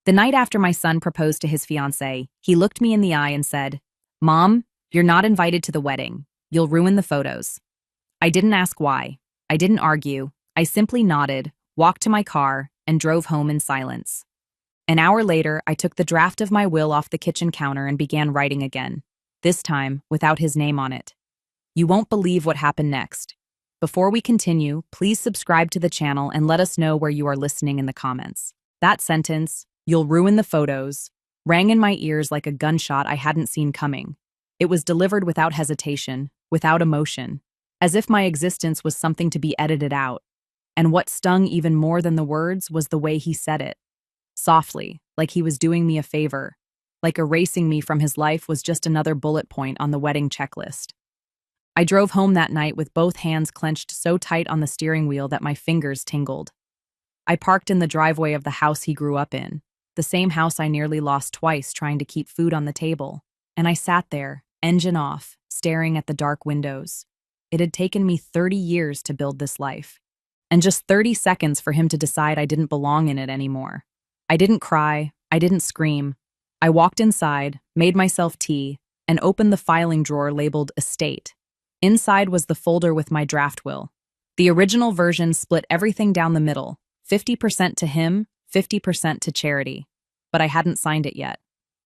The night after my son proposed to his fiancée, he looked me in the eye and said, "Mom, you're not invited to the wedding. You'll ruin the photos." I didn't ask why. I didn't argue. I simply nodded, walked to my car, and drove home in silence. An hour later, I took the draft of my will off the kitchen counter and began writing again, this time without his name on it. You won't believe what happened next. Before we continue, please subscribe to the channel and let us know where you are listening in the comments. That sentence, "You'll ruin the photos," rang in my ears like a gunshot I hadn't seen coming. It was delivered without hesitation, without emotion, as if my existence was something to be edited out. And what stung even more than the words was the way he said it. Softly, like he was doing me a favor, like erasing me from his life was just another bullet point on the wedding checklist. I drove home that night with both hands clenched so tight on the steering wheel that my fingers tingled. I parked in the driveway of the house he grew up in, the same house I nearly lost twice trying to keep food on the table, and I sat there, engine off, staring at the dark windows. It had taken me 30 years to build this life, and just 30 seconds for him to decide I didn't belong in it anymore. I didn't cry, I didn't scream. I walked inside, made myself tea, and opened the filing drawer labeled Estate. Inside was the folder with my draft will. The original version split everything down the middle, 50% to him, 50% to charity. But I hadn't signed it yet.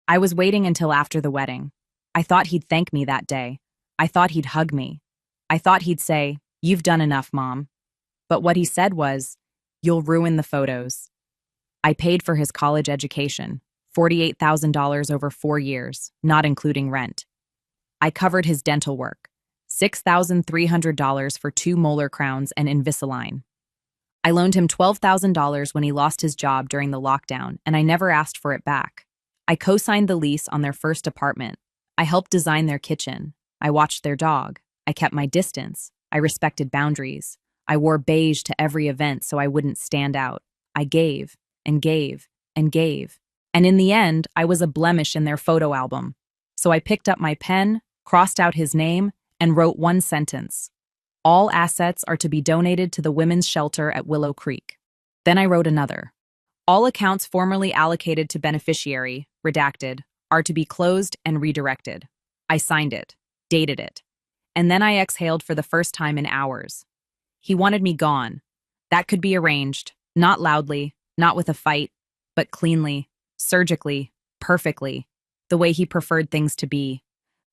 I was waiting until after the wedding. I thought he'd thank me that day. I thought he'd hug me. I thought he'd say, "You've done enough, Mom." But what he said was, "You'll ruin the photos." I paid for his college education, $48,000 over 4 years, not including rent. I covered his dental work, $6,300 for 2 molar crowns and Invisalign. I loaned him $12,000 when he lost his job during the lockdown, and I never asked for it back. I co-signed the lease on their first apartment. I helped design their kitchen. I watched their dog. I kept my distance. I respected boundaries. I wore beige to every event so I wouldn't stand out. I gave and gave and gave. And in the end, I was a blemish in their photo album. So I picked up my pen, crossed out his name, and wrote one sentence. All assets are to be donated to the women's shelter at Willow Creek. Then I wrote another. All accounts formerly allocated to beneficiary, redacted, are to be closed and redirected. I signed it, dated it, and then I exhaled for the first time in hours. He wanted me gone. That could be arranged, not loudly, not with a fight, but cleanly, surgically, perfectly, the way he preferred things to be.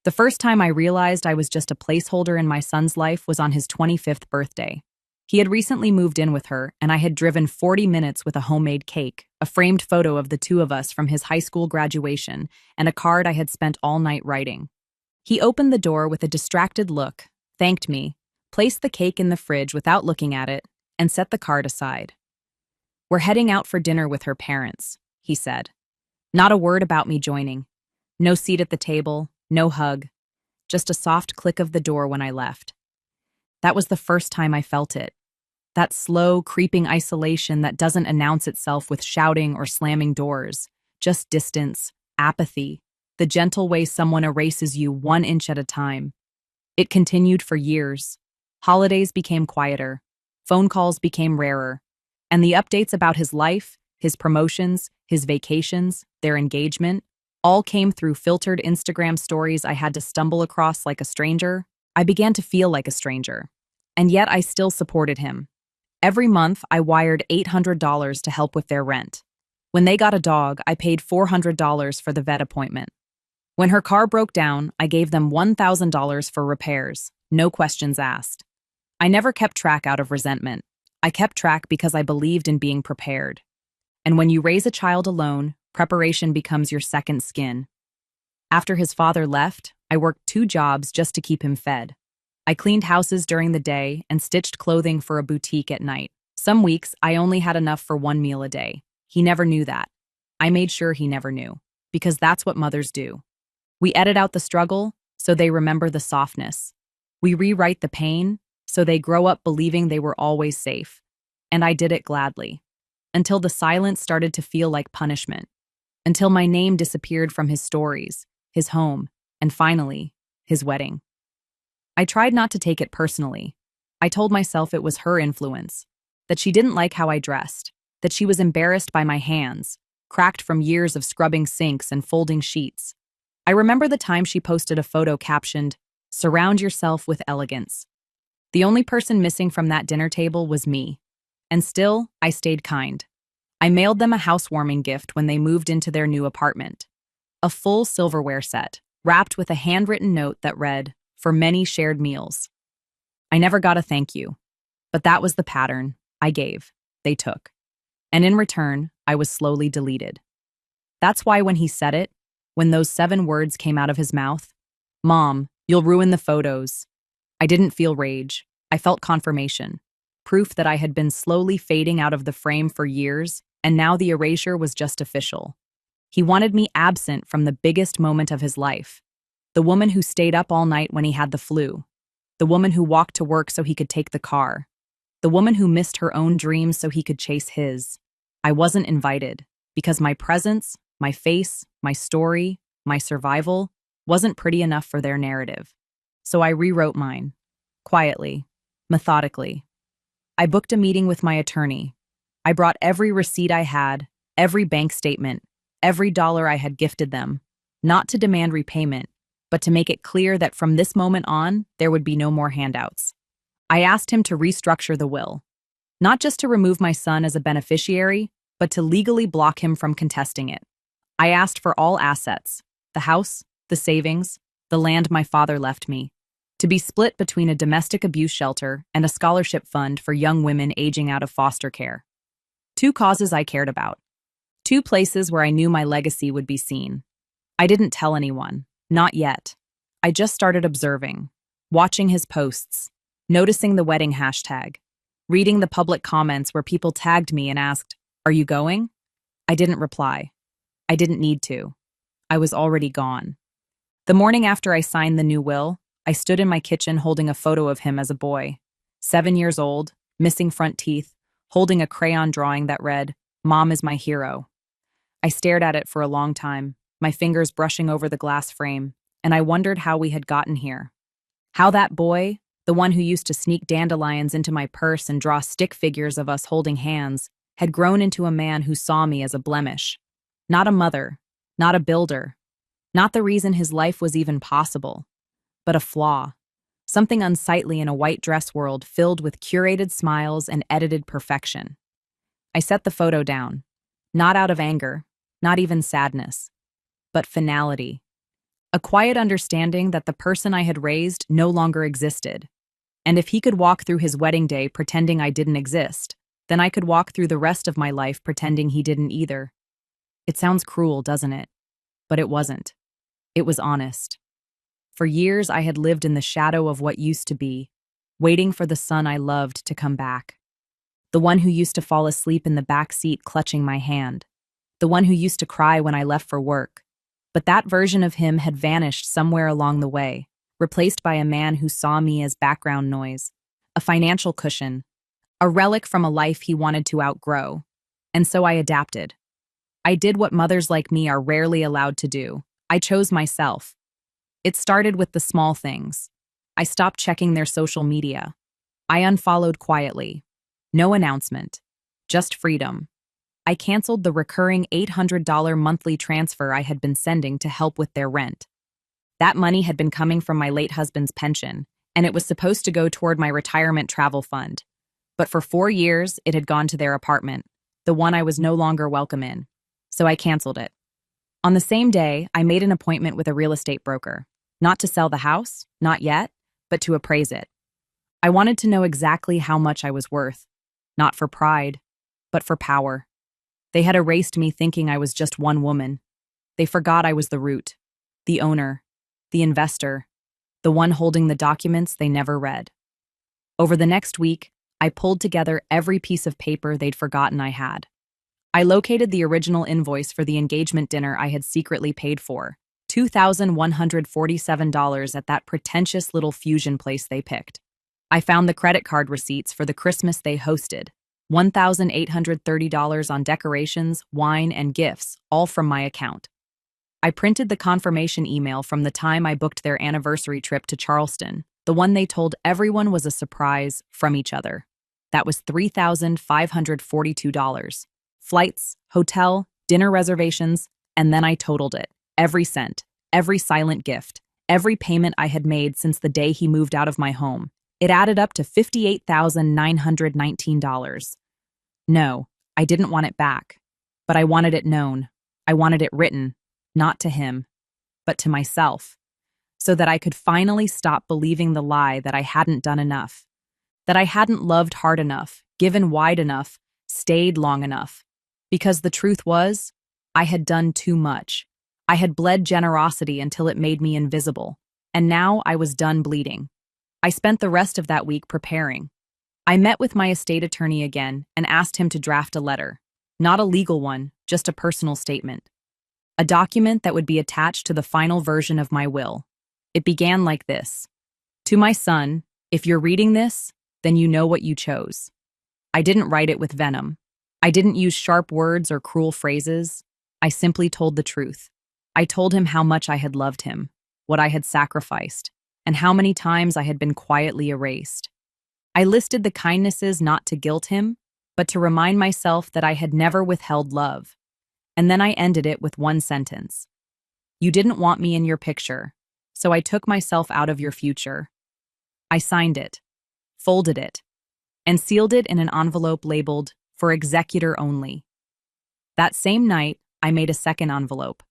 The first time I realized I was just a placeholder in my son's life was on his 25th birthday. He had recently moved in with her, and I had driven 40 minutes with a homemade cake, a framed photo of the two of us from his high school graduation, and a card I had spent all night writing. He opened the door with a distracted look, thanked me, placed the cake in the fridge without looking at it, and set the card aside. "We're heading out for dinner with her parents," he said. Not a word about me joining. No seat at the table, no hug, just a soft click of the door when I left. That was the first time I felt it. That slow, creeping isolation that doesn't announce itself with shouting or slamming doors, just distance, apathy, the gentle way someone erases you 1 inch at a time. It continued for years. Holidays became quieter, phone calls became rarer, and the updates about his life, his promotions, his vacations, their engagement, all came through filtered Instagram stories I had to stumble across like a stranger. I began to feel like a stranger. And yet I still supported him. Every month, I wired $800 to help with their rent. When they got a dog, I paid $400 for the vet appointment. When her car broke down, I gave them $1,000 for repairs, no questions asked. I never kept track out of resentment. I kept track because I believed in being prepared. And when you raise a child alone, preparation becomes your second skin. After his father left, I worked 2 jobs just to keep him fed. I cleaned houses during the day and stitched clothing for a boutique at night. Some weeks, I only had enough for 1 meal a day. He never knew that. I made sure he never knew, because that's what mothers do. We edit out the struggle, so they remember the softness. We rewrite the pain, so they grow up believing they were always safe. And I did it gladly. Until the silence started to feel like punishment. Until my name disappeared from his stories, his home, and finally, his wedding. I tried not to take it personally. I told myself it was her influence, that she didn't like how I dressed, that she was embarrassed by my hands, cracked from years of scrubbing sinks and folding sheets. I remember the time she posted a photo captioned, "Surround yourself with elegance." The only person missing from that dinner table was me. And still, I stayed kind. I mailed them a housewarming gift when they moved into their new apartment. A full silverware set, wrapped with a handwritten note that read, "For many shared meals." I never got a thank you, but that was the pattern. I gave, they took. And in return, I was slowly deleted. That's why when he said it, when those 7 words came out of his mouth, "Mom, you'll ruin the photos," I didn't feel rage. I felt confirmation. Proof that I had been slowly fading out of the frame for years, and now the erasure was just official. He wanted me absent from the biggest moment of his life. The woman who stayed up all night when he had the flu. The woman who walked to work so he could take the car. The woman who missed her own dreams so he could chase his. I wasn't invited, because my presence, my face, my story, my survival, wasn't pretty enough for their narrative. So I rewrote mine. Quietly. Methodically. I booked a meeting with my attorney. I brought every receipt I had, every bank statement, every dollar I had gifted them, not to demand repayment, but to make it clear that from this moment on, there would be no more handouts. I asked him to restructure the will, not just to remove my son as a beneficiary, but to legally block him from contesting it. I asked for all assets, the house, the savings, the land my father left me, to be split between a domestic abuse shelter and a scholarship fund for young women aging out of foster care. 2 causes I cared about. 2 places where I knew my legacy would be seen. I didn't tell anyone, not yet. I just started observing, watching his posts, noticing the wedding hashtag, reading the public comments where people tagged me and asked, "Are you going?" I didn't reply. I didn't need to. I was already gone. The morning after I signed the new will, I stood in my kitchen holding a photo of him as a boy, 7 years old, missing front teeth, holding a crayon drawing that read, "Mom is my hero." I stared at it for a long time, my fingers brushing over the glass frame, and I wondered how we had gotten here. How that boy, the one who used to sneak dandelions into my purse and draw stick figures of us holding hands, had grown into a man who saw me as a blemish. Not a mother, not a builder, not the reason his life was even possible, but a flaw, something unsightly in a white dress world filled with curated smiles and edited perfection. I set the photo down, not out of anger, not even sadness, but finality. A quiet understanding that the person I had raised no longer existed. And if he could walk through his wedding day pretending I didn't exist, then I could walk through the rest of my life pretending he didn't either. It sounds cruel, doesn't it? But it wasn't. It was honest. For years, I had lived in the shadow of what used to be, waiting for the son I loved to come back. The one who used to fall asleep in the back seat clutching my hand. The one who used to cry when I left for work. But that version of him had vanished somewhere along the way, replaced by a man who saw me as background noise, a financial cushion, a relic from a life he wanted to outgrow. And so I adapted. I did what mothers like me are rarely allowed to do. I chose myself. It started with the small things. I stopped checking their social media. I unfollowed quietly. No announcement. Just freedom. I canceled the recurring $800 monthly transfer I had been sending to help with their rent. That money had been coming from my late husband's pension, and it was supposed to go toward my retirement travel fund. But for 4 years, it had gone to their apartment, the one I was no longer welcome in. So I canceled it. On the same day, I made an appointment with a real estate broker. Not to sell the house, not yet, but to appraise it. I wanted to know exactly how much I was worth, not for pride, but for power. They had erased me thinking I was just one woman. They forgot I was the root, the owner, the investor, the one holding the documents they never read. Over the next week, I pulled together every piece of paper they'd forgotten I had. I located the original invoice for the engagement dinner I had secretly paid for, $2,147 at that pretentious little fusion place they picked. I found the credit card receipts for the Christmas they hosted, $1,830 on decorations, wine, and gifts, all from my account. I printed the confirmation email from the time I booked their anniversary trip to Charleston, the one they told everyone was a surprise from each other. That was $3,542. Flights, hotel, dinner reservations, and then I totaled it. Every cent, every silent gift, every payment I had made since the day he moved out of my home. It added up to $58,919. No, I didn't want it back, but I wanted it known. I wanted it written, not to him, but to myself, so that I could finally stop believing the lie that I hadn't done enough, that I hadn't loved hard enough, given wide enough, stayed long enough. Because the truth was, I had done too much. I had bled generosity until it made me invisible, and now I was done bleeding. I spent the rest of that week preparing. I met with my estate attorney again and asked him to draft a letter. Not a legal one, just a personal statement. A document that would be attached to the final version of my will. It began like this. To my son, if you're reading this, then you know what you chose. I didn't write it with venom. I didn't use sharp words or cruel phrases. I simply told the truth. I told him how much I had loved him, what I had sacrificed, and how many times I had been quietly erased. I listed the kindnesses not to guilt him, but to remind myself that I had never withheld love. And then I ended it with one sentence. You didn't want me in your picture, so I took myself out of your future. I signed it, folded it, and sealed it in an envelope labeled, for executor only. That same night, I made a second envelope.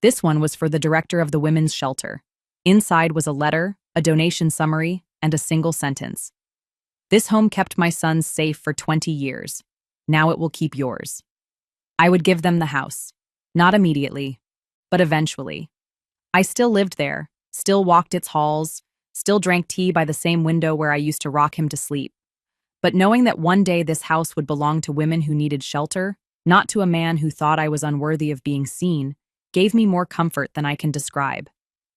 This one was for the director of the women's shelter. Inside was a letter, a donation summary, and a single sentence. This home kept my sons safe for 20 years. Now it will keep yours. I would give them the house. Not immediately, but eventually. I still lived there, still walked its halls, still drank tea by the same window where I used to rock him to sleep. But knowing that one day this house would belong to women who needed shelter, not to a man who thought I was unworthy of being seen, gave me more comfort than I can describe.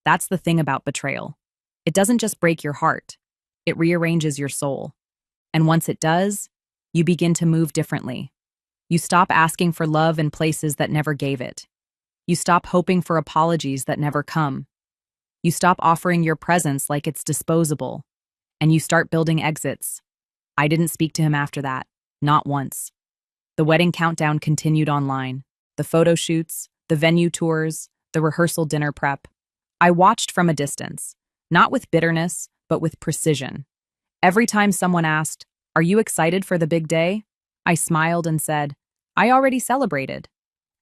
That's the thing about betrayal. It doesn't just break your heart, it rearranges your soul. And once it does, you begin to move differently. You stop asking for love in places that never gave it. You stop hoping for apologies that never come. You stop offering your presence like it's disposable. And you start building exits. I didn't speak to him after that, not once. The wedding countdown continued online. The photo shoots, the venue tours, the rehearsal dinner prep. I watched from a distance, not with bitterness, but with precision. Every time someone asked, "Are you excited for the big day?" I smiled and said, "I already celebrated."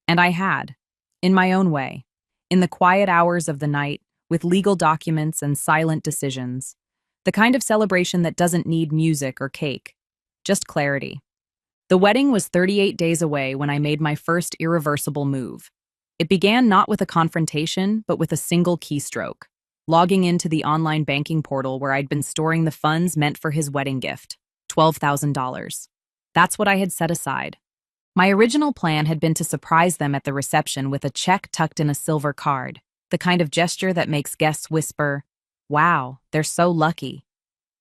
And I had, in my own way, in the quiet hours of the night, with legal documents and silent decisions. The kind of celebration that doesn't need music or cake, just clarity. The wedding was 38 days away when I made my first irreversible move. It began not with a confrontation, but with a single keystroke, logging into the online banking portal where I'd been storing the funds meant for his wedding gift, $12,000. That's what I had set aside. My original plan had been to surprise them at the reception with a check tucked in a silver card, the kind of gesture that makes guests whisper, "Wow, they're so lucky."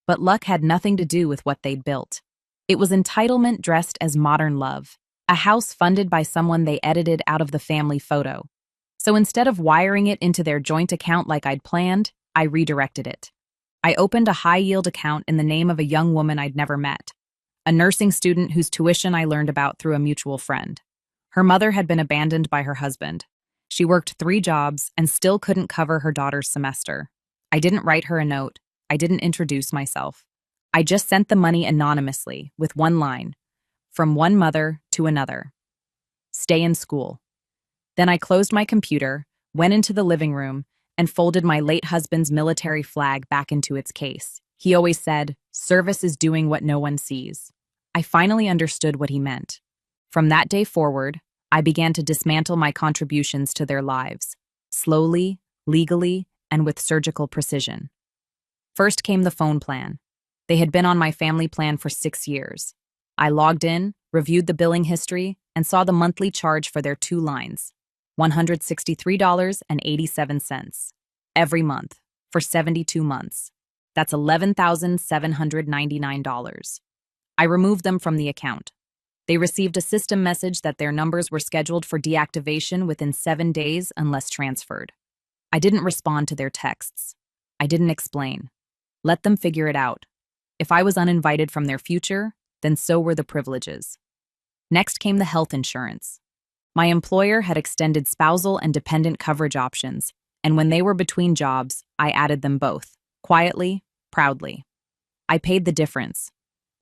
But luck had nothing to do with what they'd built. It was entitlement dressed as modern love, a house funded by someone they edited out of the family photo. So instead of wiring it into their joint account like I'd planned, I redirected it. I opened a high-yield account in the name of a young woman I'd never met, a nursing student whose tuition I learned about through a mutual friend. Her mother had been abandoned by her husband. She worked 3 jobs and still couldn't cover her daughter's semester. I didn't write her a note. I didn't introduce myself. I just sent the money anonymously with one line, from one mother to another. Stay in school. Then I closed my computer, went into the living room, and folded my late husband's military flag back into its case. He always said, "Service is doing what no one sees." I finally understood what he meant. From that day forward, I began to dismantle my contributions to their lives, slowly, legally, and with surgical precision. First came the phone plan. They had been on my family plan for 6 years. I logged in, reviewed the billing history, and saw the monthly charge for their 2 lines, $163.87, every month, for 72 months. That's $11,799. I removed them from the account. They received a system message that their numbers were scheduled for deactivation within 7 days unless transferred. I didn't respond to their texts. I didn't explain. Let them figure it out. If I was uninvited from their future, then so were the privileges. Next came the health insurance. My employer had extended spousal and dependent coverage options, and when they were between jobs, I added them both, quietly, proudly. I paid the difference.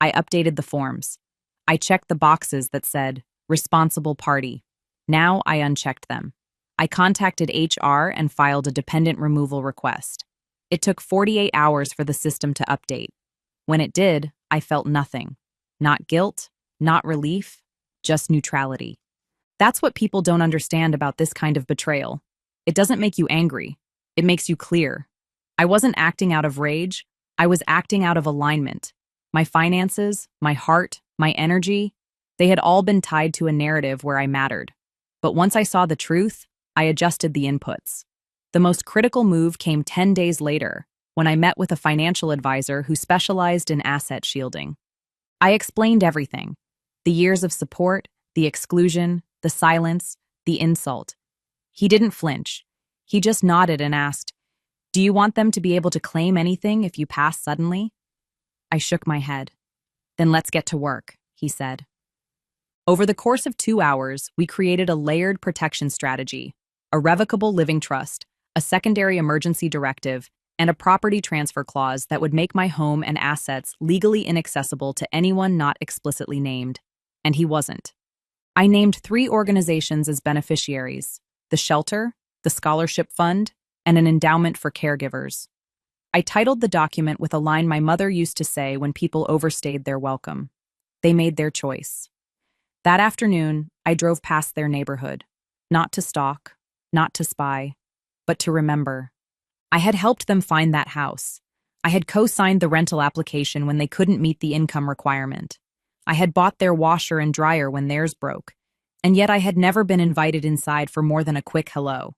I updated the forms. I checked the boxes that said, responsible party. Now I unchecked them. I contacted HR and filed a dependent removal request. It took 48 hours for the system to update. When it did, I felt nothing. Not guilt, not relief, just neutrality. That's what people don't understand about this kind of betrayal. It doesn't make you angry. It makes you clear. I wasn't acting out of rage. I was acting out of alignment. My finances, my heart, my energy, they had all been tied to a narrative where I mattered. But once I saw the truth, I adjusted the inputs. The most critical move came 10 days later, when I met with a financial advisor who specialized in asset shielding. I explained everything: the years of support, the exclusion, the silence, the insult. He didn't flinch. He just nodded and asked, "Do you want them to be able to claim anything if you pass suddenly?" I shook my head. "Then let's get to work," he said. Over the course of 2 hours, we created a layered protection strategy: a revocable living trust, a secondary emergency directive, and a property transfer clause that would make my home and assets legally inaccessible to anyone not explicitly named. And he wasn't. I named 3 organizations as beneficiaries: the shelter, the scholarship fund, and an endowment for caregivers. I titled the document with a line my mother used to say when people overstayed their welcome: "They made their choice." That afternoon, I drove past their neighborhood, not to stalk, not to spy, but to remember. I had helped them find that house. I had co-signed the rental application when they couldn't meet the income requirement. I had bought their washer and dryer when theirs broke, and yet I had never been invited inside for more than a quick hello.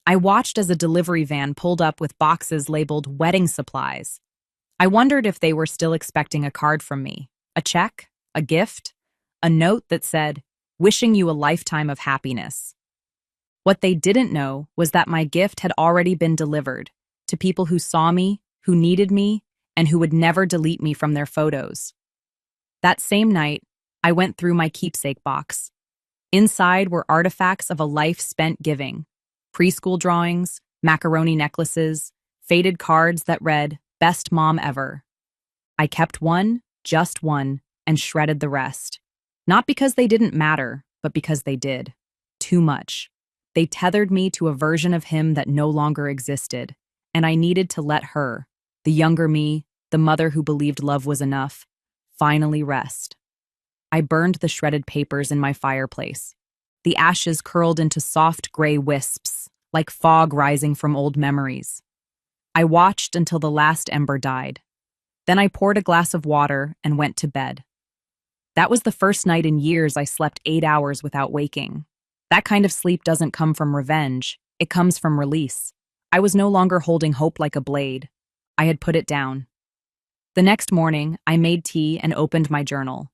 I watched as a delivery van pulled up with boxes labeled wedding supplies. I wondered if they were still expecting a card from me, a check, a gift, a note that said, "Wishing you a lifetime of happiness." What they didn't know was that my gift had already been delivered to people who saw me, who needed me, and who would never delete me from their photos. That same night, I went through my keepsake box. Inside were artifacts of a life spent giving: preschool drawings, macaroni necklaces, faded cards that read, "Best mom ever." I kept one, just one, and shredded the rest. Not because they didn't matter, but because they did. Too much. They tethered me to a version of him that no longer existed, and I needed to let her, the younger me, the mother who believed love was enough, finally rest. I burned the shredded papers in my fireplace. The ashes curled into soft gray wisps, like fog rising from old memories. I watched until the last ember died. Then I poured a glass of water and went to bed. That was the first night in years I slept 8 hours without waking. That kind of sleep doesn't come from revenge. It comes from release. I was no longer holding hope like a blade. I had put it down. The next morning, I made tea and opened my journal.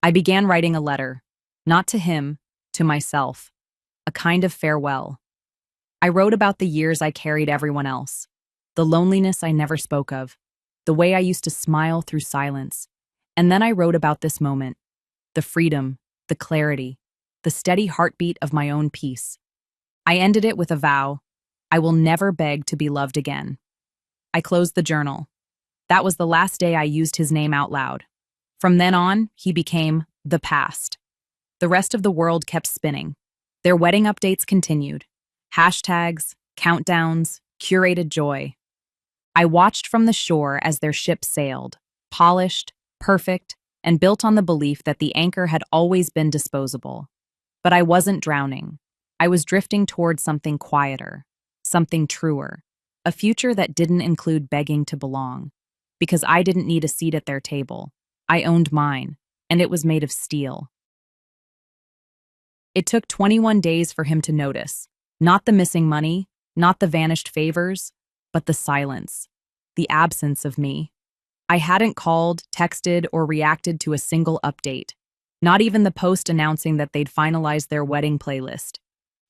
I began writing a letter, not to him, to myself, a kind of farewell. I wrote about the years I carried everyone else, the loneliness I never spoke of, the way I used to smile through silence. And then I wrote about this moment: the freedom, the clarity, the steady heartbeat of my own peace. I ended it with a vow: I will never beg to be loved again. I closed the journal. That was the last day I used his name out loud. From then on, he became the past. The rest of the world kept spinning. Their wedding updates continued. Hashtags, countdowns, curated joy. I watched from the shore as their ship sailed, polished, perfect, and built on the belief that the anchor had always been disposable. But I wasn't drowning. I was drifting toward something quieter, something truer, a future that didn't include begging to belong. Because I didn't need a seat at their table. I owned mine, and it was made of steel. It took 21 days for him to notice. Not the missing money, not the vanished favors, but the silence, the absence of me. I hadn't called, texted, or reacted to a single update, not even the post announcing that they'd finalized their wedding playlist.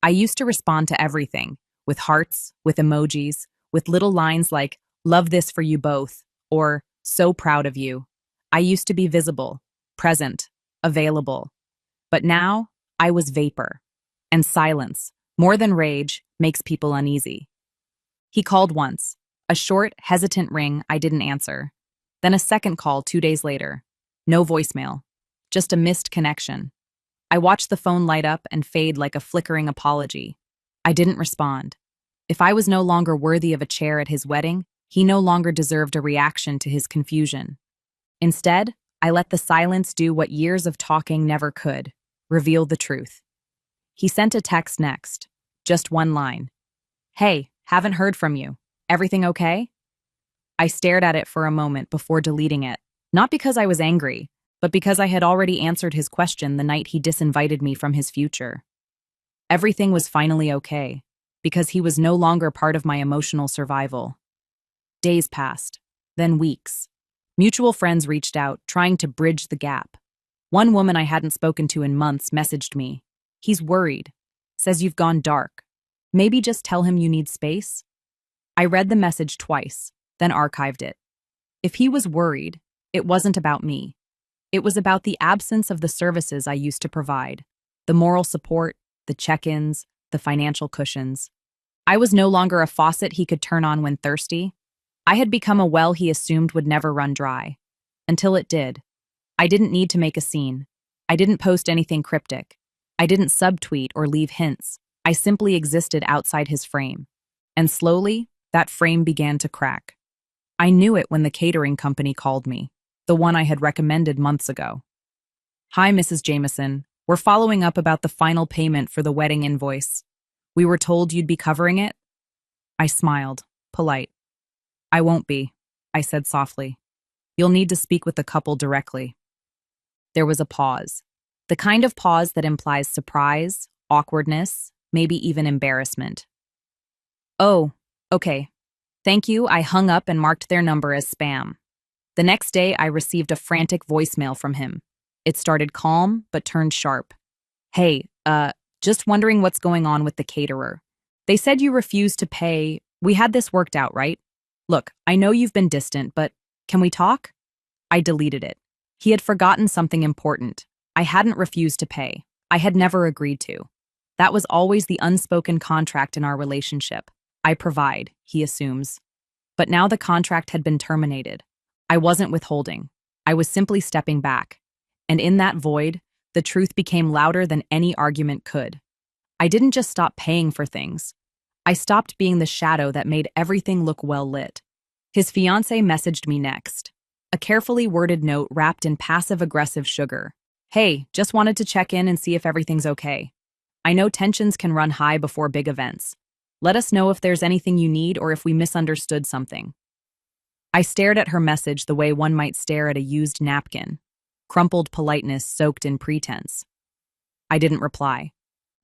I used to respond to everything, with hearts, with emojis, with little lines like, "Love this for you both," or "So proud of you." I used to be visible, present, available. But now, I was vapor. And silence, more than rage, makes people uneasy. He called once, a short, hesitant ring I didn't answer. Then a second call 2 days later. No voicemail, just a missed connection. I watched the phone light up and fade like a flickering apology. I didn't respond. If I was no longer worthy of a chair at his wedding, he no longer deserved a reaction to his confusion. Instead, I let the silence do what years of talking never could, reveal the truth. He sent a text next, just one line. "Hey, haven't heard from you. Everything okay?" I stared at it for a moment before deleting it, not because I was angry, but because I had already answered his question the night he disinvited me from his future. Everything was finally okay, because he was no longer part of my emotional survival. Days passed, then weeks. Mutual friends reached out, trying to bridge the gap. One woman I hadn't spoken to in months messaged me. "He's worried. Says you've gone dark. Maybe just tell him you need space?" I read the message twice, then archived it. If he was worried, it wasn't about me. It was about the absence of the services I used to provide, the moral support, the check-ins, the financial cushions. I was no longer a faucet he could turn on when thirsty. I had become a well he assumed would never run dry. Until it did. I didn't need to make a scene. I didn't post anything cryptic. I didn't subtweet or leave hints. I simply existed outside his frame. And slowly, that frame began to crack. I knew it when the catering company called me, the one I had recommended months ago. "Hi, Mrs. Jameson. We're following up about the final payment for the wedding invoice. We were told you'd be covering it?" I smiled, polite. "I won't be," I said softly. "You'll need to speak with the couple directly." There was a pause. The kind of pause that implies surprise, awkwardness, maybe even embarrassment. "Oh, okay. Thank you." I hung up and marked their number as spam. The next day, I received a frantic voicemail from him. It started calm, but turned sharp. "Hey, just wondering what's going on with the caterer. They said you refused to pay. We had this worked out, right? Look, I know you've been distant, but can we talk?" I deleted it. He had forgotten something important. I hadn't refused to pay. I had never agreed to. That was always the unspoken contract in our relationship. I provide, he assumes. But now the contract had been terminated. I wasn't withholding. I was simply stepping back. And in that void, the truth became louder than any argument could. I didn't just stop paying for things. I stopped being the shadow that made everything look well lit. His fiancée messaged me next. A carefully worded note wrapped in passive-aggressive sugar. "Hey, just wanted to check in and see if everything's okay. I know tensions can run high before big events. Let us know if there's anything you need or if we misunderstood something." I stared at her message the way one might stare at a used napkin, crumpled politeness soaked in pretense. I didn't reply,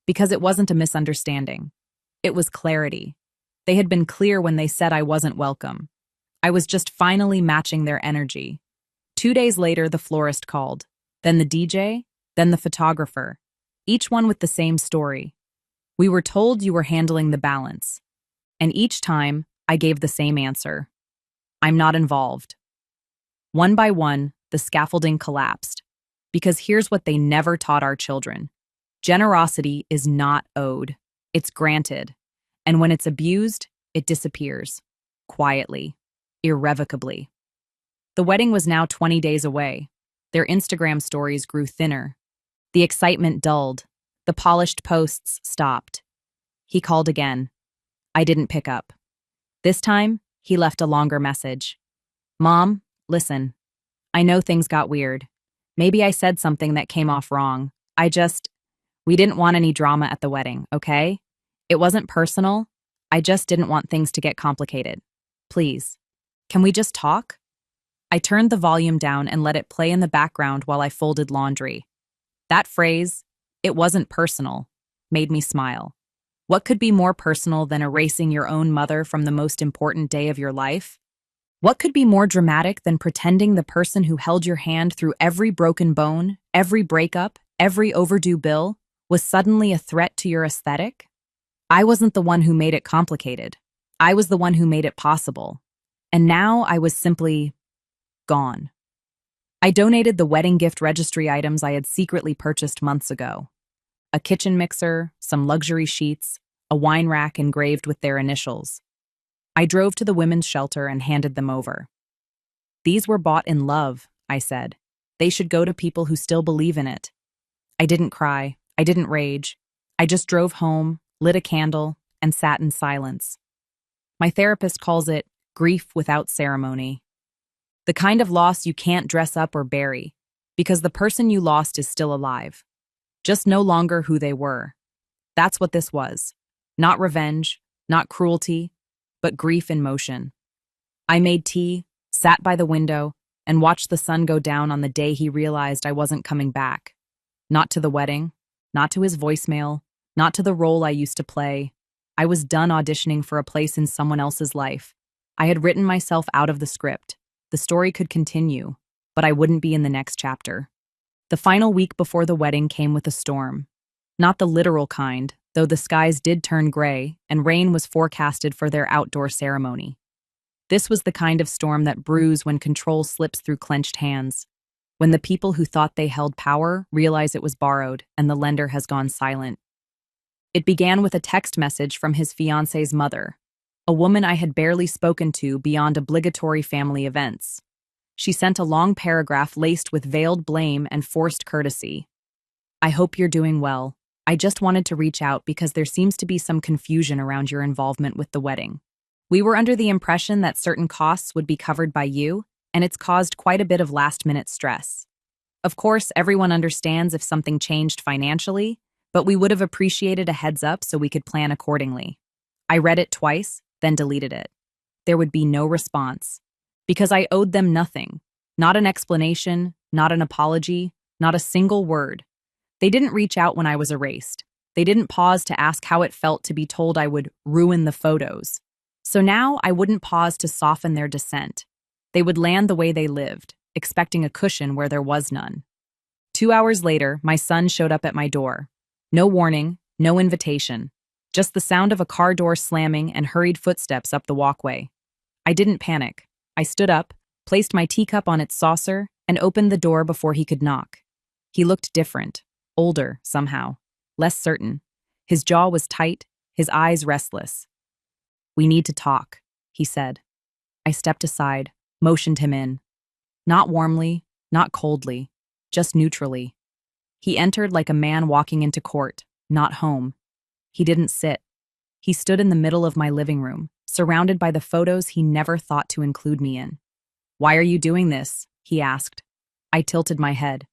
because it wasn't a misunderstanding. It was clarity. They had been clear when they said I wasn't welcome. I was just finally matching their energy. 2 days later, the florist called, then the DJ, then the photographer, each one with the same story. "We were told you were handling the balance." And each time, I gave the same answer. "I'm not involved." One by one, the scaffolding collapsed. Because here's what they never taught our children. Generosity is not owed. It's granted. And when it's abused, it disappears. Quietly. Irrevocably. The wedding was now 20 days away. Their Instagram stories grew thinner. The excitement dulled. The polished posts stopped. He called again. I didn't pick up. This time, he left a longer message. "Mom, listen. I know things got weird. Maybe I said something that came off wrong. We didn't want any drama at the wedding, okay? It wasn't personal. I just didn't want things to get complicated. Please, can we just talk?" I turned the volume down and let it play in the background while I folded laundry. That phrase, "it wasn't personal," made me smile. What could be more personal than erasing your own mother from the most important day of your life? What could be more dramatic than pretending the person who held your hand through every broken bone, every breakup, every overdue bill, was suddenly a threat to your aesthetic? I wasn't the one who made it complicated. I was the one who made it possible. And now I was simply gone. I donated the wedding gift registry items I had secretly purchased months ago. a kitchen mixer, some luxury sheets, a wine rack engraved with their initials. I drove to the women's shelter and handed them over. These were bought in love, I said. They should go to people who still believe in it. I didn't cry. I didn't rage. I just drove home, lit a candle, and sat in silence. My therapist calls it grief without ceremony. The kind of loss you can't dress up or bury, because the person you lost is still alive, just no longer who they were. That's what this was. Not revenge, not cruelty, but grief in motion. I made tea, sat by the window, and watched the sun go down on the day he realized I wasn't coming back. Not to the wedding, not to his voicemail, not to the role I used to play. I was done auditioning for a place in someone else's life. I had written myself out of the script. The story could continue, but I wouldn't be in the next chapter. The final week before the wedding came with a storm. Not the literal kind, though the skies did turn gray and rain was forecasted for their outdoor ceremony. This was the kind of storm that brews when control slips through clenched hands, when the people who thought they held power realize it was borrowed and the lender has gone silent. It began with a text message from his fiancé's mother, a woman I had barely spoken to beyond obligatory family events. She sent a long paragraph laced with veiled blame and forced courtesy. I hope you're doing well. I just wanted to reach out because there seems to be some confusion around your involvement with the wedding. We were under the impression that certain costs would be covered by you, and it's caused quite a bit of last-minute stress. Of course, everyone understands if something changed financially, but we would have appreciated a heads up so we could plan accordingly. I read it twice, then deleted it. There would be no response, because I owed them nothing. Not an explanation, not an apology, not a single word. They didn't reach out when I was erased. They didn't pause to ask how it felt to be told I would ruin the photos. So now I wouldn't pause to soften their dissent. They would land the way they lived, expecting a cushion where there was none. 2 hours later, my son showed up at my door. No warning, no invitation. Just the sound of a car door slamming and hurried footsteps up the walkway. I didn't panic. I stood up, placed my teacup on its saucer, and opened the door before he could knock. He looked different, older somehow, less certain. His jaw was tight, his eyes restless. "We need to talk," he said. I stepped aside, motioned him in. Not warmly, not coldly, just neutrally. He entered like a man walking into court, not home. He didn't sit. He stood in the middle of my living room, surrounded by the photos he never thought to include me in. "Why are you doing this?" he asked. I tilted my head.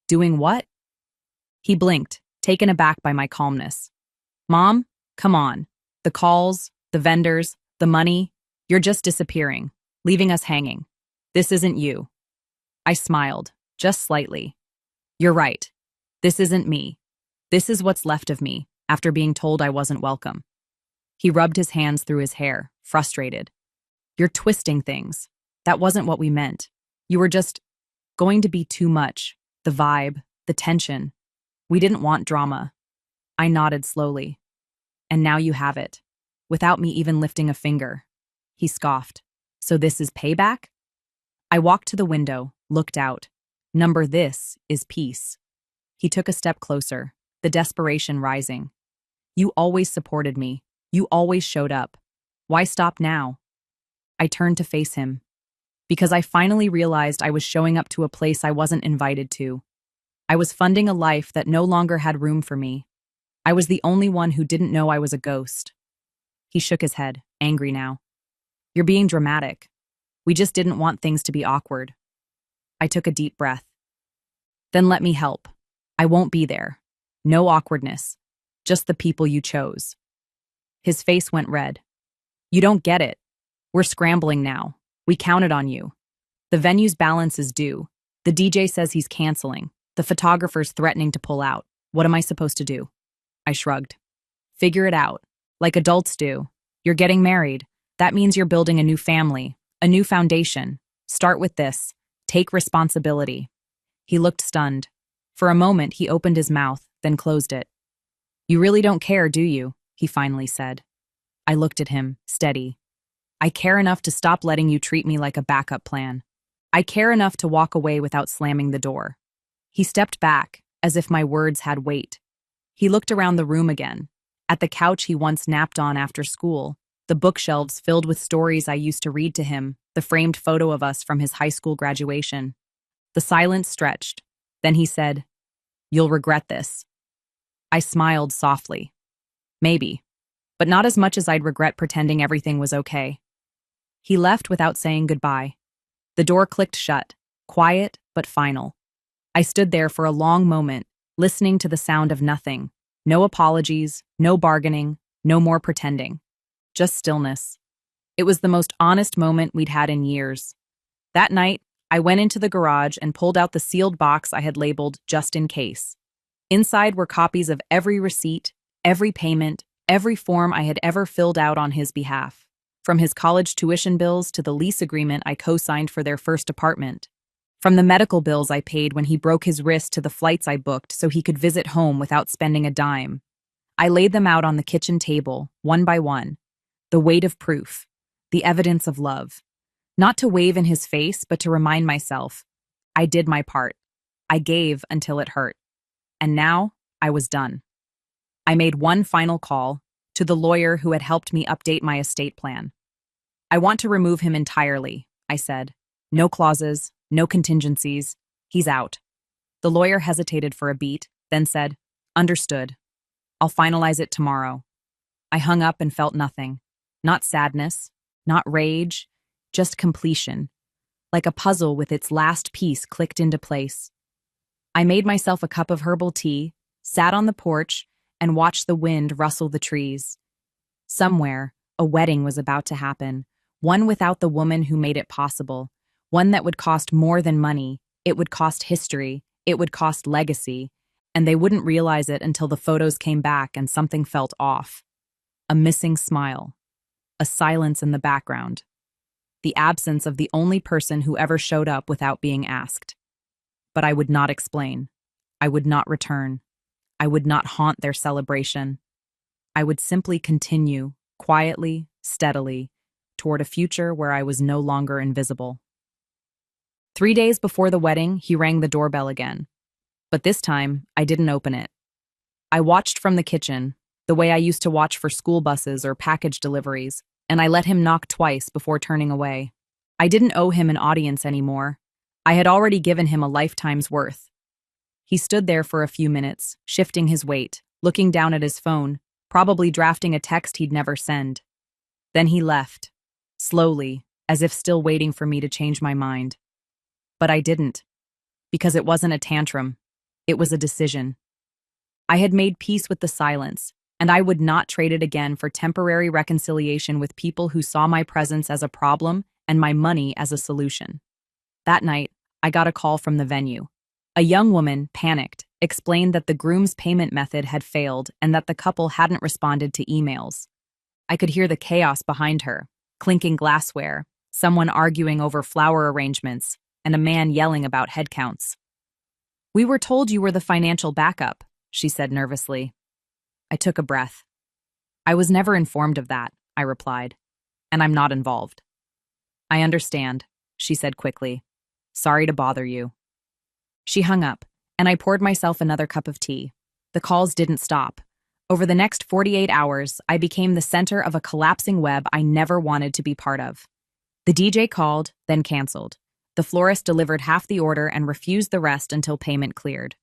"Doing what?" He blinked, taken aback by my calmness. "Mom, come on. The calls, the vendors, the money, you're just disappearing, leaving us hanging. This isn't you." I smiled, just slightly. "You're right. This isn't me. This is what's left of me, after being told I wasn't welcome." He rubbed his hands through his hair, frustrated. "You're twisting things. That wasn't what we meant. You were just going to be too much. The vibe, the tension. We didn't want drama." I nodded slowly. "And now you have it, without me even lifting a finger." He scoffed. "So this is payback?" I walked to the window, looked out. Number this is peace. He took a step closer, the desperation rising. "You always supported me. You always showed up. Why stop now?" I turned to face him. Because I finally realized I was showing up to a place I wasn't invited to. I was funding a life that no longer had room for me. I was the only one who didn't know I was a ghost. He shook his head, angry now. "You're being dramatic. We just didn't want things to be awkward." I took a deep breath. "Then let me help. I won't be there. No awkwardness. Just the people you chose." His face went red. "You don't get it. We're scrambling now. We counted on you. The venue's balance is due. The DJ says he's canceling. The photographer's threatening to pull out. What am I supposed to do?" I shrugged. "Figure it out. Like adults do. You're getting married. That means you're building a new family, a new foundation. Start with this. Take responsibility." He looked stunned. For a moment, he opened his mouth, then closed it. "You really don't care, do you?" he finally said. I looked at him, steady. "I care enough to stop letting you treat me like a backup plan. I care enough to walk away without slamming the door." He stepped back, as if my words had weight. He looked around the room again. At the couch he once napped on after school, the bookshelves filled with stories I used to read to him, the framed photo of us from his high school graduation. The silence stretched. Then he said, "You'll regret this." I smiled softly. Maybe, but not as much as I'd regret pretending everything was okay. He left without saying goodbye. The door clicked shut, quiet but final. I stood there for a long moment, listening to the sound of nothing. No apologies, no bargaining, no more pretending. Just stillness. It was the most honest moment we'd had in years. That night, I went into the garage and pulled out the sealed box I had labeled just in case. Inside were copies of every receipt, every payment, every form I had ever filled out on his behalf, from his college tuition bills to the lease agreement I co-signed for their first apartment, from the medical bills I paid when he broke his wrist to the flights I booked so he could visit home without spending a dime. I laid them out on the kitchen table, one by one, the weight of proof, the evidence of love. Not to wave in his face, but to remind myself, I did my part. I gave until it hurt. And now, I was done. I made one final call to the lawyer who had helped me update my estate plan. "I want to remove him entirely," I said. "No clauses, no contingencies. He's out." The lawyer hesitated for a beat, then said, "Understood. I'll finalize it tomorrow." I hung up and felt nothing. Not sadness, not rage, just completion, like a puzzle with its last piece clicked into place. I made myself a cup of herbal tea, sat on the porch, and watched the wind rustle the trees. Somewhere, a wedding was about to happen, one without the woman who made it possible, one that would cost more than money, it would cost history, it would cost legacy, and they wouldn't realize it until the photos came back and something felt off. A missing smile, a silence in the background, the absence of the only person who ever showed up without being asked. But I would not explain. I would not return. I would not haunt their celebration. I would simply continue, quietly, steadily, toward a future where I was no longer invisible. 3 days before the wedding, he rang the doorbell again. But this time, I didn't open it. I watched from the kitchen, the way I used to watch for school buses or package deliveries, and I let him knock twice before turning away. I didn't owe him an audience anymore. I had already given him a lifetime's worth. He stood there for a few minutes, shifting his weight, looking down at his phone, probably drafting a text he'd never send. Then he left, slowly, as if still waiting for me to change my mind. But I didn't, because it wasn't a tantrum. It was a decision. I had made peace with the silence, and I would not trade it again for temporary reconciliation with people who saw my presence as a problem and my money as a solution. That night, I got a call from the venue. A young woman, panicked, explained that the groom's payment method had failed and that the couple hadn't responded to emails. I could hear the chaos behind her, clinking glassware, someone arguing over flower arrangements, and a man yelling about head counts. "We were told you were the financial backup," she said nervously. I took a breath. "I was never informed of that," I replied, "and I'm not involved." "I understand," she said quickly. "Sorry to bother you." She hung up, and I poured myself another cup of tea. The calls didn't stop. Over the next 48 hours, I became the center of a collapsing web I never wanted to be part of. The DJ called, then canceled. The florist delivered half the order and refused the rest until payment cleared.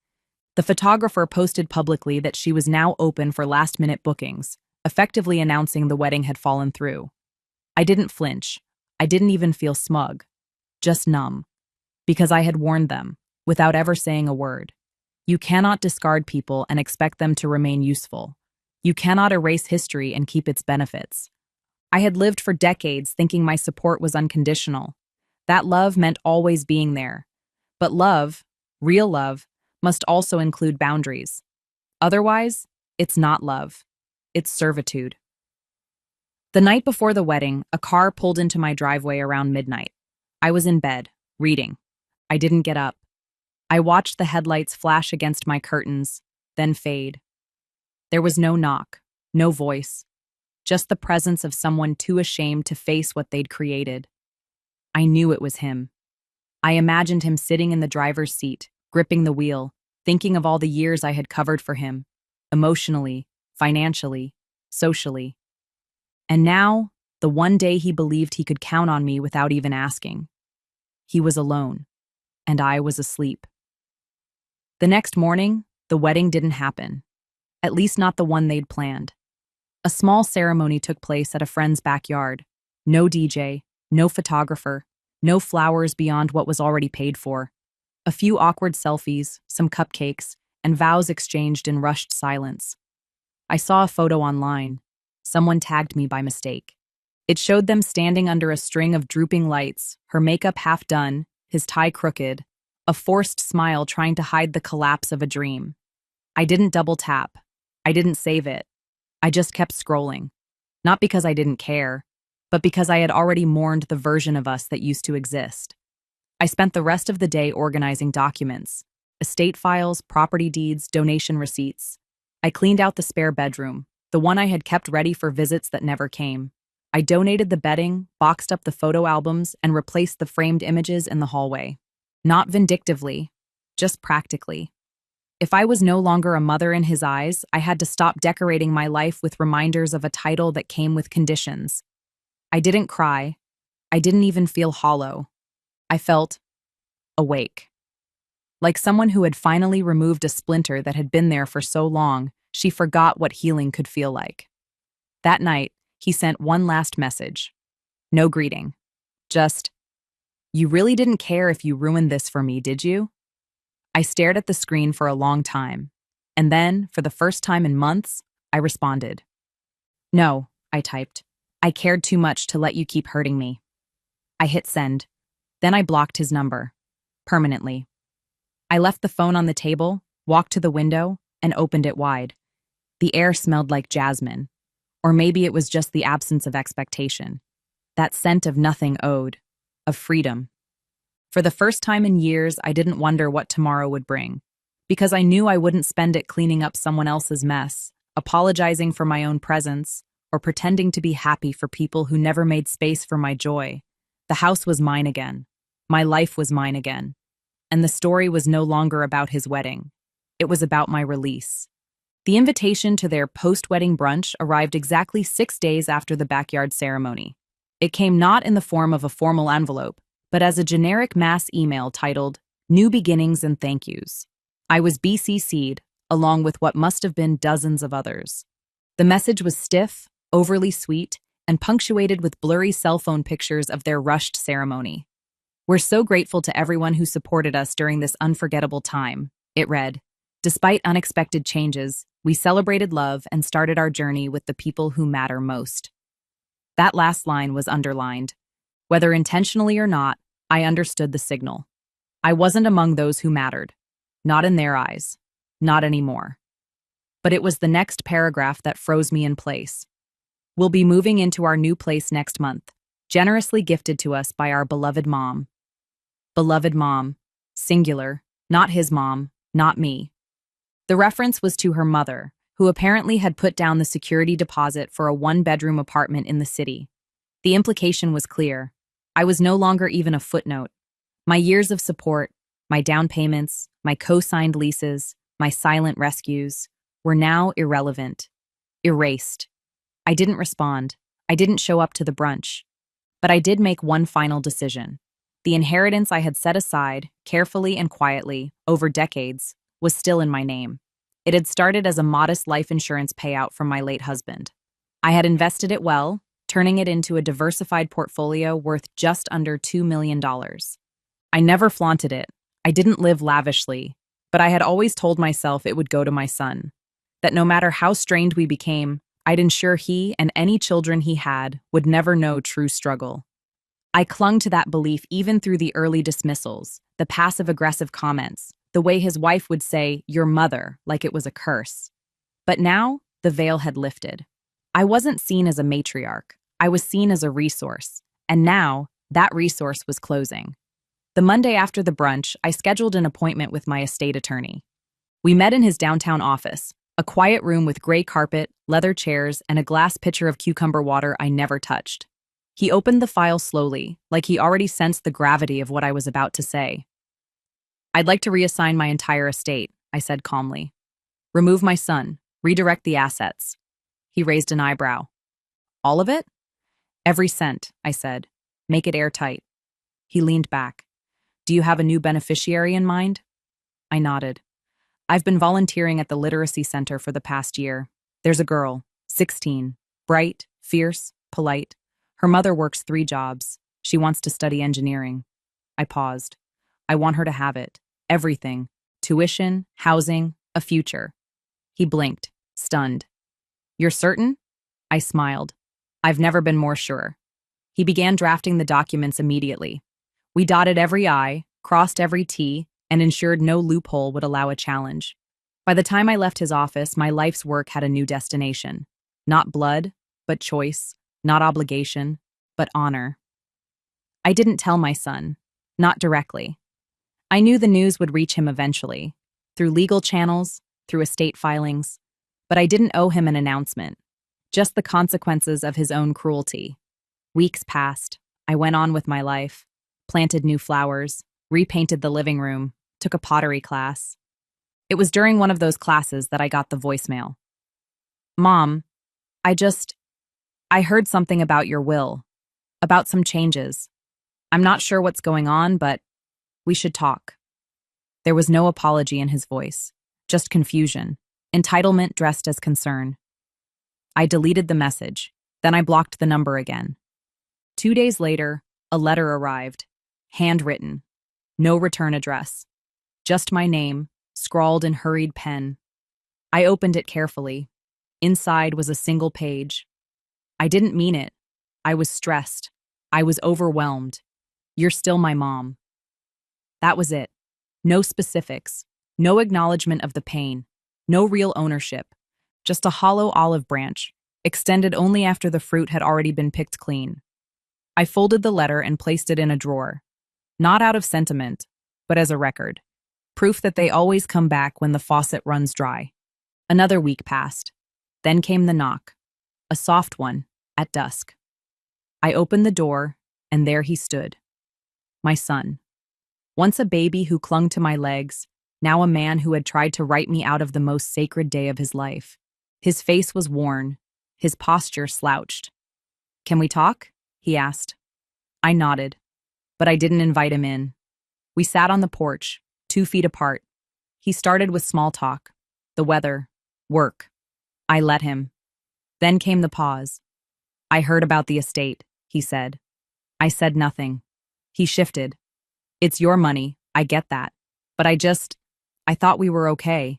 The photographer posted publicly that she was now open for last-minute bookings, effectively announcing the wedding had fallen through. I didn't flinch. I didn't even feel smug. Just numb. Because I had warned them, without ever saying a word. You cannot discard people and expect them to remain useful. You cannot erase history and keep its benefits. I had lived for decades thinking my support was unconditional. That love meant always being there. But love, real love, must also include boundaries. Otherwise, it's not love. It's servitude. The night before the wedding, a car pulled into my driveway around midnight. I was in bed, reading. I didn't get up. I watched the headlights flash against my curtains, then fade. There was no knock, no voice, just the presence of someone too ashamed to face what they'd created. I knew it was him. I imagined him sitting in the driver's seat, gripping the wheel, thinking of all the years I had covered for him, emotionally, financially, socially. And now, the one day he believed he could count on me without even asking. He was alone, and I was asleep. The next morning, the wedding didn't happen, at least not the one they'd planned. A small ceremony took place at a friend's backyard. No DJ, no photographer, no flowers beyond what was already paid for. A few awkward selfies, some cupcakes, and vows exchanged in rushed silence. I saw a photo online. Someone tagged me by mistake. It showed them standing under a string of drooping lights, her makeup half done, his tie crooked, a forced smile trying to hide the collapse of a dream. I didn't double tap. I didn't save it. I just kept scrolling. Not because I didn't care, but because I had already mourned the version of us that used to exist. I spent the rest of the day organizing documents, estate files, property deeds, donation receipts. I cleaned out the spare bedroom, the one I had kept ready for visits that never came. I donated the bedding, boxed up the photo albums, and replaced the framed images in the hallway. Not vindictively, just practically. If I was no longer a mother in his eyes, I had to stop decorating my life with reminders of a title that came with conditions. I didn't cry. I didn't even feel hollow. I felt awake. Like someone who had finally removed a splinter that had been there for so long, she forgot what healing could feel like. That night, he sent one last message. No greeting. Just, "You really didn't care if you ruined this for me, did you?" I stared at the screen for a long time, and then, for the first time in months, I responded. "No," I typed. "I cared too much to let you keep hurting me." I hit send. Then I blocked his number. Permanently. I left the phone on the table, walked to the window, and opened it wide. The air smelled like jasmine. Or maybe it was just the absence of expectation. That scent of nothing owed. Of freedom. For the first time in years, I didn't wonder what tomorrow would bring. Because I knew I wouldn't spend it cleaning up someone else's mess, apologizing for my own presence, or pretending to be happy for people who never made space for my joy. The house was mine again. My life was mine again. And the story was no longer about his wedding. It was about my release. The invitation to their post-wedding brunch arrived exactly 6 days after the backyard ceremony. It came not in the form of a formal envelope, but as a generic mass email titled, "New Beginnings and Thank Yous." I was BCC'd, along with what must have been dozens of others. The message was stiff, overly sweet, and punctuated with blurry cell phone pictures of their rushed ceremony. "We're so grateful to everyone who supported us during this unforgettable time," it read. "Despite unexpected changes, we celebrated love and started our journey with the people who matter most." That last line was underlined. Whether intentionally or not, I understood the signal. I wasn't among those who mattered. Not in their eyes. Not anymore. But it was the next paragraph that froze me in place. "We'll be moving into our new place next month, generously gifted to us by our beloved mom." Beloved mom. Singular. Not his mom. Not me. The reference was to her mother, who apparently had put down the security deposit for a one-bedroom apartment in the city. The implication was clear. I was no longer even a footnote. My years of support, my down payments, my co-signed leases, my silent rescues, were now irrelevant. Erased. I didn't respond. I didn't show up to the brunch. But I did make one final decision. The inheritance I had set aside, carefully and quietly, over decades, was still in my name. It had started as a modest life insurance payout from my late husband. I had invested it well, turning it into a diversified portfolio worth just under $2 million. I never flaunted it. I didn't live lavishly, but I had always told myself it would go to my son. That no matter how strained we became, I'd ensure he and any children he had would never know true struggle. I clung to that belief even through the early dismissals, the passive-aggressive comments, the way his wife would say, "your mother," like it was a curse. But now, the veil had lifted. I wasn't seen as a matriarch. I was seen as a resource. And now, that resource was closing. The Monday after the brunch, I scheduled an appointment with my estate attorney. We met in his downtown office, a quiet room with gray carpet, leather chairs, and a glass pitcher of cucumber water I never touched. He opened the file slowly, like he already sensed the gravity of what I was about to say. "I'd like to reassign my entire estate," I said calmly. "Remove my son, Redirect the assets. He raised an eyebrow. All of it? Every cent, I said. Make it airtight. He leaned back. Do you have a new beneficiary in mind? I nodded. I've been volunteering at the literacy center for the past year. There's a girl, 16, bright, fierce, polite. Her mother works 3 jobs. She wants to study engineering. I paused. I want her to have it. Everything. Tuition, housing, a future. He blinked, stunned. You're certain? I smiled. I've never been more sure. He began drafting the documents immediately. We dotted every I, crossed every T, and ensured no loophole would allow a challenge. By the time I left his office, my life's work had a new destination. Not blood, but choice. Not obligation, but honor. I didn't tell my son. Not directly. I knew the news would reach him eventually, through legal channels, through estate filings, but I didn't owe him an announcement, just the consequences of his own cruelty. Weeks passed. I went on with my life, planted new flowers, repainted the living room, took a pottery class. It was during one of those classes that I got the voicemail. Mom, I heard something about your will, about some changes. I'm not sure what's going on, but we should talk. There was no apology in his voice, just confusion, entitlement dressed as concern. I deleted the message, then I blocked the number again. 2 days later, a letter arrived, handwritten, no return address, just my name, scrawled in hurried pen. I opened it carefully. Inside was a single page. I didn't mean it. I was stressed. I was overwhelmed. You're still my mom. That was it. No specifics, no acknowledgement of the pain, no real ownership, just a hollow olive branch, extended only after the fruit had already been picked clean. I folded the letter and placed it in a drawer, not out of sentiment, but as a record, proof that they always come back when the faucet runs dry. Another week passed. Then came the knock, a soft one, at dusk. I opened the door, and there he stood. My son. Once a baby who clung to my legs, now a man who had tried to write me out of the most sacred day of his life. His face was worn, his posture slouched. Can we talk? He asked. I nodded, but I didn't invite him in. We sat on the porch, 2 feet apart. He started with small talk, the weather, work. I let him. Then came the pause. I heard about the estate, he said. I said nothing. He shifted. It's your money, I get that. But I thought we were okay.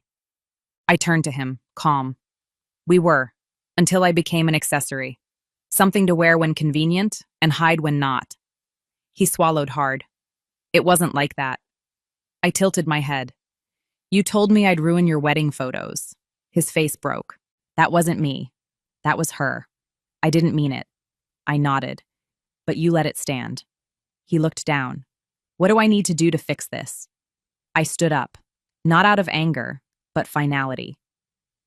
I turned to him, calm. We were, until I became an accessory. Something to wear when convenient and hide when not. He swallowed hard. It wasn't like that. I tilted my head. You told me I'd ruin your wedding photos. His face broke. That wasn't me. That was her. I didn't mean it. I nodded. But you let it stand. He looked down. What do I need to do to fix this? I stood up, not out of anger, but finality.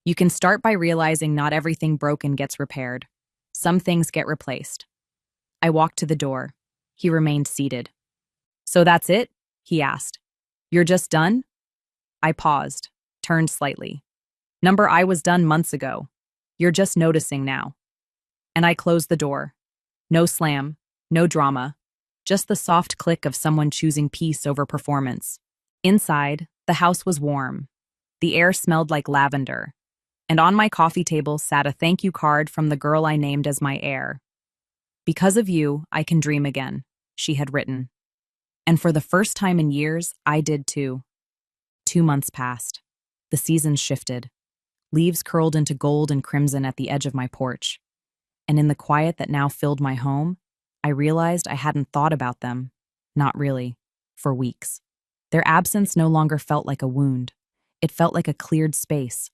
You can start by realizing not everything broken gets repaired. Some things get replaced. I walked to the door. He remained seated. So that's it? He asked. You're just done? I paused, turned slightly. I was done months ago. You're just noticing now. And I closed the door. No slam, no drama, just the soft click of someone choosing peace over performance. Inside, the house was warm. The air smelled like lavender. And on my coffee table sat a thank you card from the girl I named as my heir. Because of you, I can dream again, she had written. And for the first time in years, I did too. 2 months passed. The seasons shifted. Leaves curled into gold and crimson at the edge of my porch. And in the quiet that now filled my home, I realized I hadn't thought about them, not really, for weeks. Their absence no longer felt like a wound. It felt like a cleared space,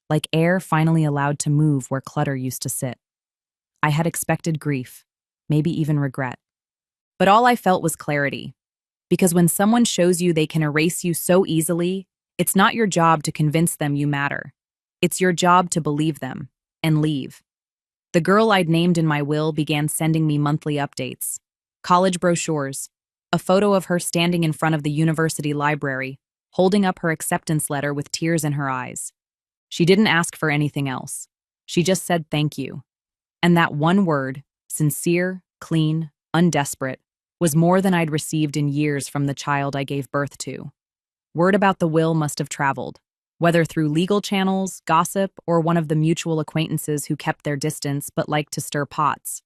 like air finally allowed to move where clutter used to sit. I had expected grief, maybe even regret. But all I felt was clarity. Because when someone shows you they can erase you so easily, it's not your job to convince them you matter. It's your job to believe them and leave. The girl I'd named in my will began sending me monthly updates, college brochures, a photo of her standing in front of the university library, holding up her acceptance letter with tears in her eyes. She didn't ask for anything else. She just said thank you. And that one word, sincere, clean, undesperate, was more than I'd received in years from the child I gave birth to. Word about the will must have traveled, whether through legal channels, gossip, or one of the mutual acquaintances who kept their distance but liked to stir pots.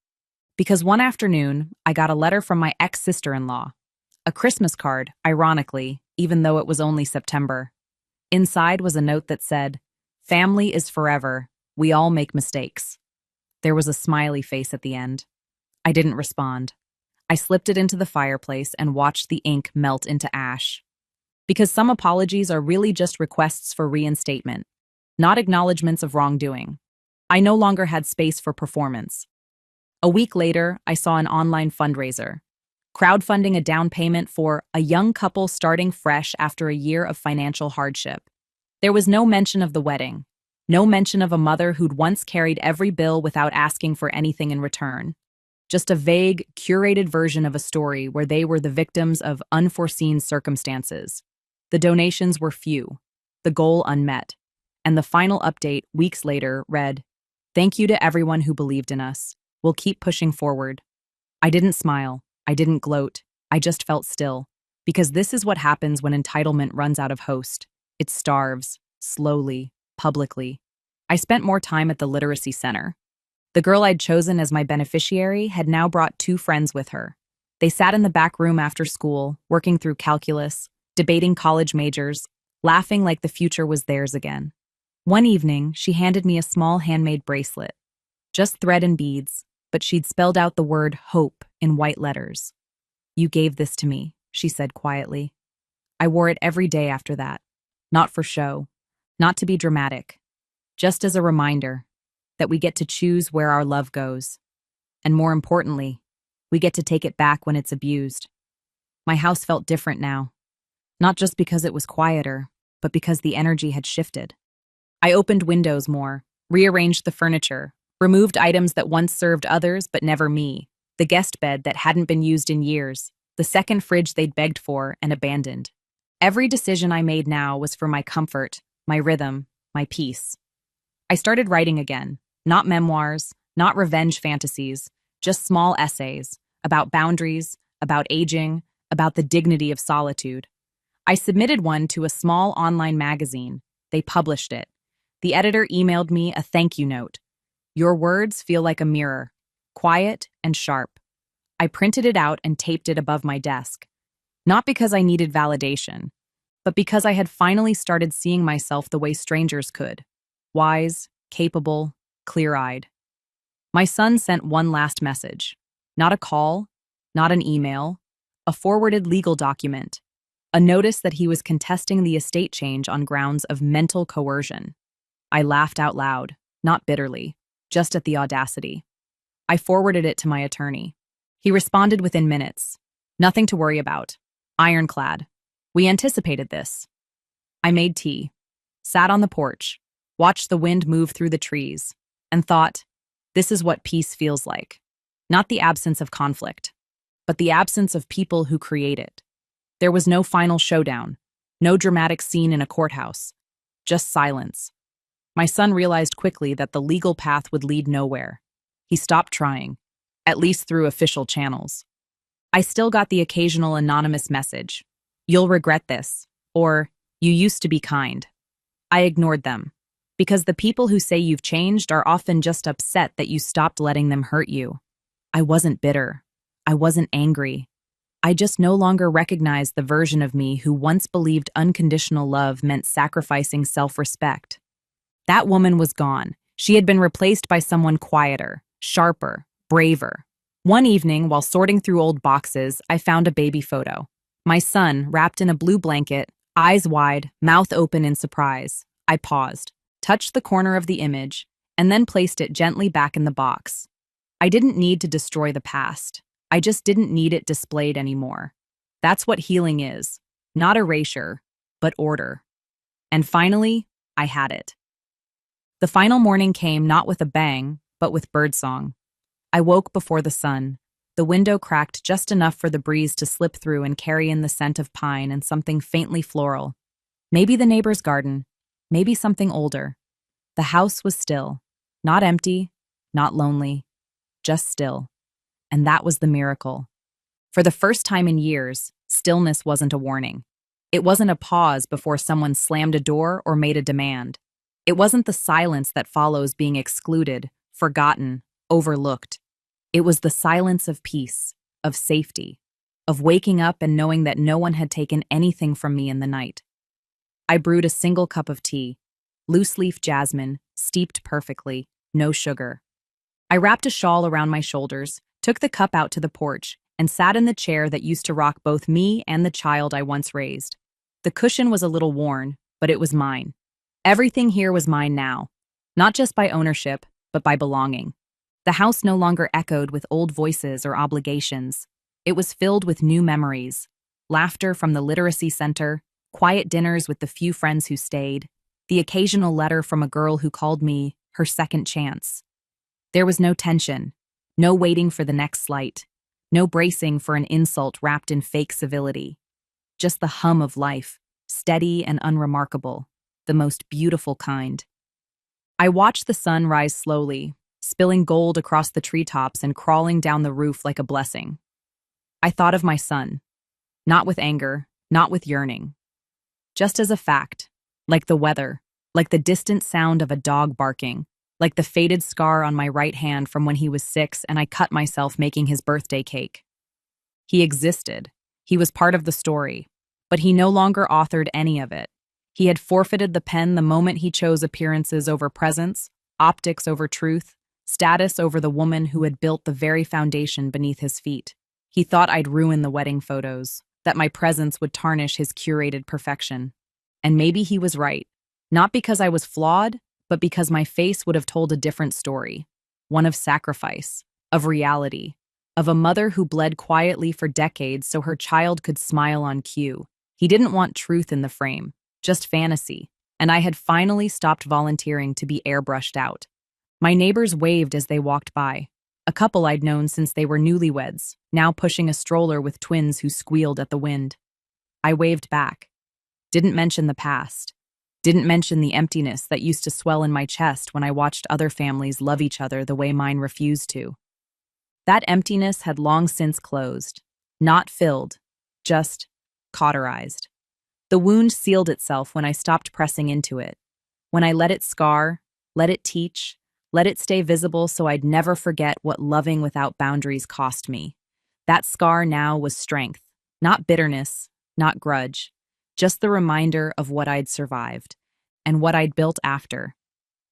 Because one afternoon, I got a letter from my ex-sister-in-law. A Christmas card, ironically, even though it was only September. Inside was a note that said, "Family is forever. We all make mistakes." There was a smiley face at the end. I didn't respond. I slipped it into the fireplace and watched the ink melt into ash. Because some apologies are really just requests for reinstatement, not acknowledgments of wrongdoing. I no longer had space for performance. A week later, I saw an online fundraiser, crowdfunding a down payment for a young couple starting fresh after a year of financial hardship. There was no mention of the wedding, no mention of a mother who'd once carried every bill without asking for anything in return. Just a vague, curated version of a story where they were the victims of unforeseen circumstances. The donations were few, the goal unmet, and the final update, weeks later, read, "Thank you to everyone who believed in us. We'll keep pushing forward." I didn't smile. I didn't gloat. I just felt still. Because this is what happens when entitlement runs out of host. It starves, slowly, publicly. I spent more time at the literacy center. The girl I'd chosen as my beneficiary had now brought 2 friends with her. They sat in the back room after school, working through calculus, debating college majors, laughing like the future was theirs again. One evening, she handed me a small handmade bracelet. Just thread and beads, but she'd spelled out the word hope in white letters. "You gave this to me," she said quietly. I wore it every day after that. Not for show, not to be dramatic, just as a reminder that we get to choose where our love goes. And more importantly, we get to take it back when it's abused. My house felt different now. Not just because it was quieter, but because the energy had shifted. I opened windows more, rearranged the furniture, removed items that once served others but never me, the guest bed that hadn't been used in years, the second fridge they'd begged for and abandoned. Every decision I made now was for my comfort, my rhythm, my peace. I started writing again, not memoirs, not revenge fantasies, just small essays about boundaries, about aging, about the dignity of solitude. I submitted one to a small online magazine. They published it. The editor emailed me a thank you note. "Your words feel like a mirror, quiet and sharp." I printed it out and taped it above my desk. Not because I needed validation, but because I had finally started seeing myself the way strangers could. Wise, capable, clear-eyed. My son sent one last message. Not a call, not an email, a forwarded legal document. A notice that he was contesting the estate change on grounds of mental coercion. I laughed out loud, not bitterly, just at the audacity. I forwarded it to my attorney. He responded within minutes. "Nothing to worry about. Ironclad. We anticipated this." I made tea, sat on the porch, watched the wind move through the trees, and thought, this is what peace feels like. Not the absence of conflict, but the absence of people who create it. There was no final showdown, no dramatic scene in a courthouse, just silence. My son realized quickly that the legal path would lead nowhere. He stopped trying, at least through official channels. I still got the occasional anonymous message, "You'll regret this," or "You used to be kind." I ignored them, because the people who say you've changed are often just upset that you stopped letting them hurt you. I wasn't bitter. I wasn't angry. I just no longer recognized the version of me who once believed unconditional love meant sacrificing self-respect. That woman was gone. She had been replaced by someone quieter, sharper, braver. One evening, while sorting through old boxes, I found a baby photo. My son, wrapped in a blue blanket, eyes wide, mouth open in surprise. I paused, touched the corner of the image, and then placed it gently back in the box. I didn't need to destroy the past. I just didn't need it displayed anymore. That's what healing is. Not erasure, but order. And finally, I had it. The final morning came not with a bang, but with birdsong. I woke before the sun. The window cracked just enough for the breeze to slip through and carry in the scent of pine and something faintly floral. Maybe the neighbor's garden, maybe something older. The house was still, not empty, not lonely, just still. And that was the miracle. For the first time in years, stillness wasn't a warning. It wasn't a pause before someone slammed a door or made a demand. It wasn't the silence that follows being excluded, forgotten, overlooked. It was the silence of peace, of safety, of waking up and knowing that no one had taken anything from me in the night. I brewed a single cup of tea, loose-leaf jasmine, steeped perfectly, no sugar. I wrapped a shawl around my shoulders, took the cup out to the porch, and sat in the chair that used to rock both me and the child I once raised. The cushion was a little worn, but it was mine. Everything here was mine now, not just by ownership, but by belonging. The house no longer echoed with old voices or obligations. It was filled with new memories, laughter from the literacy center, quiet dinners with the few friends who stayed, the occasional letter from a girl who called me her second chance. There was no tension, no waiting for the next slight, no bracing for an insult wrapped in fake civility. Just the hum of life, steady and unremarkable, the most beautiful kind. I watched the sun rise slowly, spilling gold across the treetops and crawling down the roof like a blessing. I thought of my son, not with anger, not with yearning. Just as a fact, like the weather, like the distant sound of a dog barking, like the faded scar on my right hand from when he was 6 and I cut myself making his birthday cake. He existed. He was part of the story, but he no longer authored any of it. He had forfeited the pen the moment he chose appearances over presence, optics over truth, status over the woman who had built the very foundation beneath his feet. He thought I'd ruin the wedding photos, that my presence would tarnish his curated perfection. And maybe he was right, not because I was flawed, but because my face would have told a different story, one of sacrifice, of reality, of a mother who bled quietly for decades so her child could smile on cue. He didn't want truth in the frame, just fantasy, and I had finally stopped volunteering to be airbrushed out. My neighbors waved as they walked by, a couple I'd known since they were newlyweds, now pushing a stroller with twins who squealed at the wind. I waved back, didn't mention the past. Didn't mention the emptiness that used to swell in my chest when I watched other families love each other the way mine refused to. That emptiness had long since closed, not filled, just cauterized. The wound sealed itself when I stopped pressing into it, when I let it scar, let it teach, let it stay visible so I'd never forget what loving without boundaries cost me. That scar now was strength, not bitterness, not grudge. Just the reminder of what I'd survived, and what I'd built after.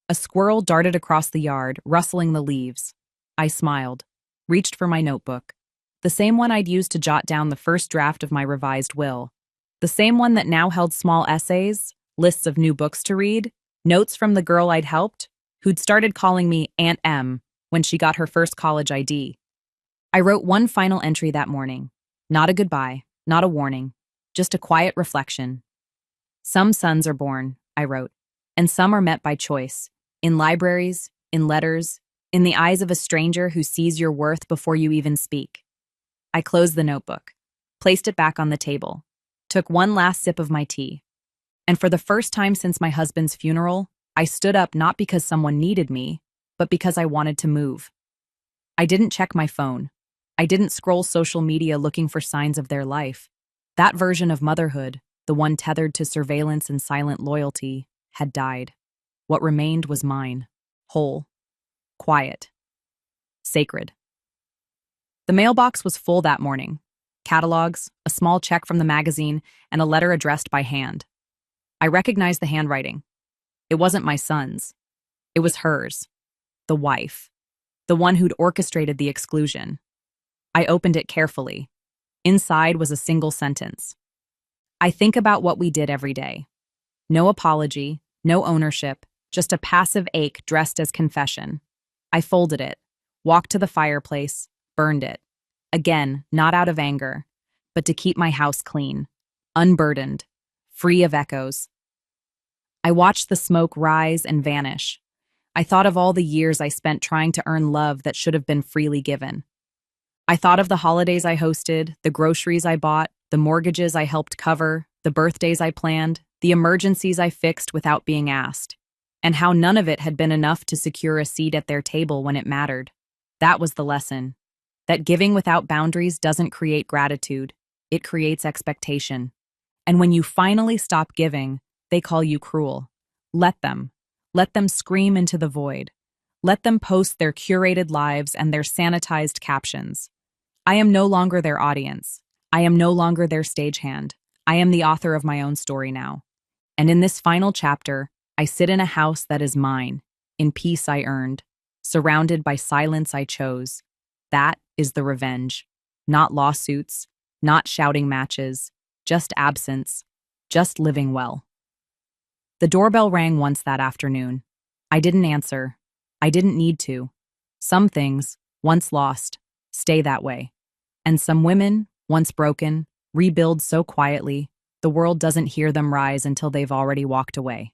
A squirrel darted across the yard, rustling the leaves. I smiled, reached for my notebook, the same one I'd used to jot down the first draft of my revised will, the same one that now held small essays, lists of new books to read, notes from the girl I'd helped, who'd started calling me Aunt M when she got her first college ID. I wrote one final entry that morning, not a goodbye, not a warning, just a quiet reflection. Some sons are born, I wrote, and some are met by choice, in libraries, in letters, in the eyes of a stranger who sees your worth before you even speak. I closed the notebook, placed it back on the table, took one last sip of my tea, and for the first time since my husband's funeral, I stood up not because someone needed me, but because I wanted to move. I didn't check my phone. I didn't scroll social media looking for signs of their life. That version of motherhood, the one tethered to surveillance and silent loyalty, had died. What remained was mine, whole, quiet, sacred. The mailbox was full that morning. Catalogs, a small check from the magazine, and a letter addressed by hand. I recognized the handwriting. It wasn't my son's. It was hers, the wife, the one who'd orchestrated the exclusion. I opened it carefully. Inside was a single sentence. I think about what we did every day. No apology, no ownership, just a passive ache dressed as confession. I folded it, walked to the fireplace, burned it. Again, not out of anger, but to keep my house clean, unburdened, free of echoes. I watched the smoke rise and vanish. I thought of all the years I spent trying to earn love that should have been freely given. I thought of the holidays I hosted, the groceries I bought, the mortgages I helped cover, the birthdays I planned, the emergencies I fixed without being asked. and how none of it had been enough to secure a seat at their table when it mattered. That was the lesson. That giving without boundaries doesn't create gratitude, it creates expectation. And when you finally stop giving, they call you cruel. Let them. Let them scream into the void. Let them post their curated lives and their sanitized captions. I am no longer their audience. I am no longer their stagehand. I am the author of my own story now. And in this final chapter, I sit in a house that is mine, in peace I earned, surrounded by silence I chose. That is the revenge. Not lawsuits, not shouting matches, just absence, just living well. The doorbell rang once that afternoon. I didn't answer. I didn't need to. Some things, once lost, stay that way. And some women, once broken, rebuild so quietly, the world doesn't hear them rise until they've already walked away.